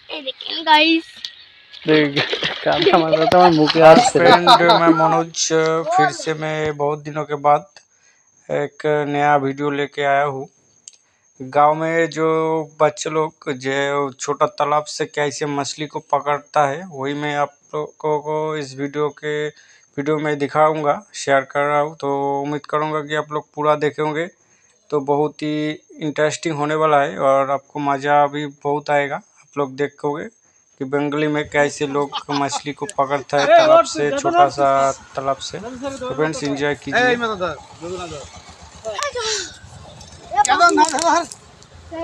ये देखिए guys friend मैं मनोज फिर से मैं बहुत दिनों के बाद एक नया वीडियो लेके आया हूँ। गांव में जो बच्चे लोग जो छोटा तालाब से कैसे मछली को पकड़ता है वही मैं आप लोगों को इस वीडियो में दिखाऊंगा, शेयर कर रहा हूँ। तो उम्मीद करूँगा कि आप लोग पूरा देखेंगे तो बहुत ही इंटरेस्टिंग होने वाला है और आपको मज़ा भी बहुत आएगा। आप लोग देखोगे कि बंगाली में कैसे लोग मछली को पकड़ता है तालाब से, छोटा सा तालाब से। तो फ्रेंड्स एंजॉय कीजिए।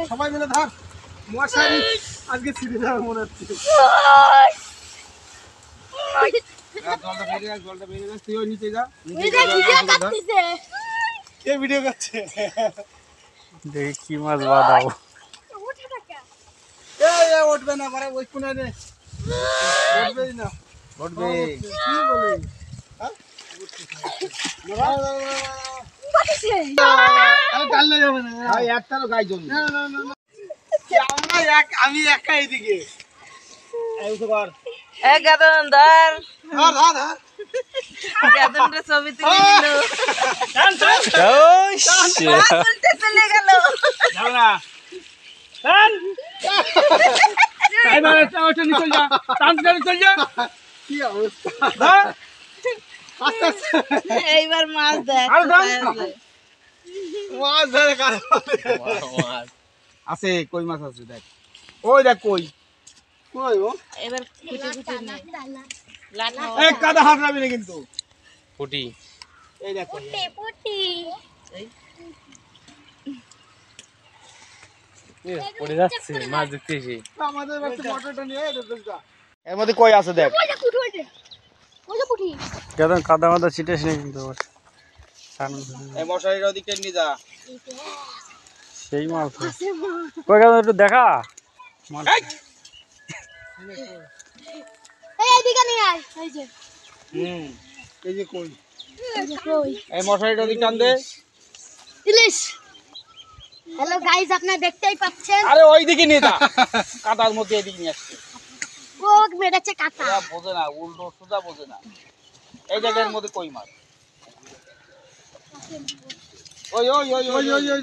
সবাই মিলে ধর মশারি আজকে ছিড়ে যাওয়ার মনে হচ্ছে। জলটা বেরিয়ে গেছে, তুই নিচে যা। কে ভিডিও করছে? দেখি কি মাছ বাঁধাও। উঠবে না পারে ওই কোণে রে, উঠবেই না। উঠবে কি বলে? ডাললে যাবে না, একটারও গায়ে জল নেই। আমি একা এইদিকে ছবি তুলে দিল, চলে গেল। কি অবস্থা, এইবার মাছ দেখ মাছ ধরে আছে, কই মাছ আছে দেখ, ওই দেখ কই কই ও। এবার কুটি কুটি নে, লাঠা এই কাদা হাত রাখবি না কিন্তু। পুটি এই দেখ पुटी पुटी পড়ে যাচ্ছে মাছ দেখতেছি। আমাদের বাড়িতে মোটরটা নিয়ে এই দেখটা এর মধ্যে কই আছে দেখ। ওই যে পুটি কেন কাদা মাদা ছিটিস না কিন্তু এই মশারির ওদিকে নিয়ে যা। সেই মাছ কই কেন একটু দেখা মাছ। এই এদিকে নিয়ে আয়, এই যে এই যে কই, এই যে কই এই মশারির ওদিকে টান দে। ইলিশ। হ্যালো গাইস, আপনারা দেখতেই পাচ্ছেন, আরে ওই দিকে নিয়ে যা, কাদার মধ্যে এদিকে নিয়ে আসছে। ও মেরেছে কাটা। এরা বোঝে না, উল্টো সোজা বোঝে না। এই জায়গার মধ্যে কই মাছ, ওই ওই ওই ওই ওই ওই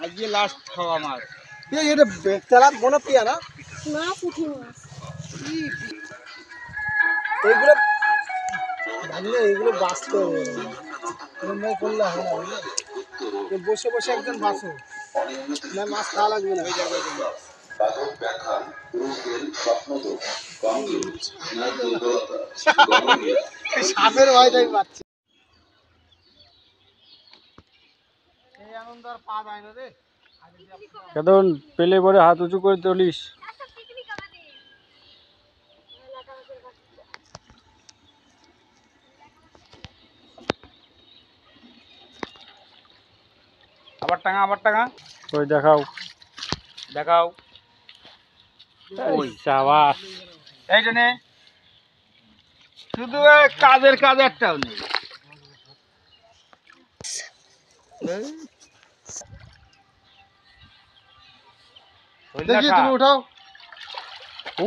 আজকে লাস্ট খাওয়া মাছ। এই এটা বেচারা মনে পিয়া না, না পুঁটি মাছ। এইগুলো ভাঙলে এইগুলো বাঁচতে হবে, এমন করলে হবে না। বসে বসে একজন বাঁচো না, মাছ খাওয়া লাগবে না। সাপের ভয়টাই পাচ্ছি। এই আনন্দ আর পা যায় না রে। কেন পেলে পরে হাত উঁচু করে তুলিস। আবার টাঙা, আবার টাঙা, ওই দেখাও দেখাও। ওই শাবাশ। এই জন্য শুধু কাজের কাজ একটাও নেই। দেখি তুমি উঠাও। ও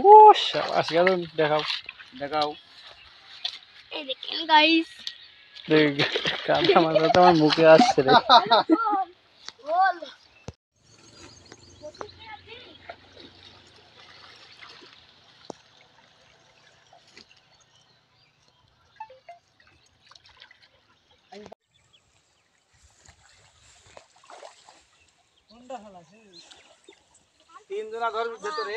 শাবাশ, কেন দেখাও দেখাও। এই দেখেন গাইস, কাদা মাছ তো আমার মুখে আসছে রে। বল তিনজনা ঘরের ভেতরে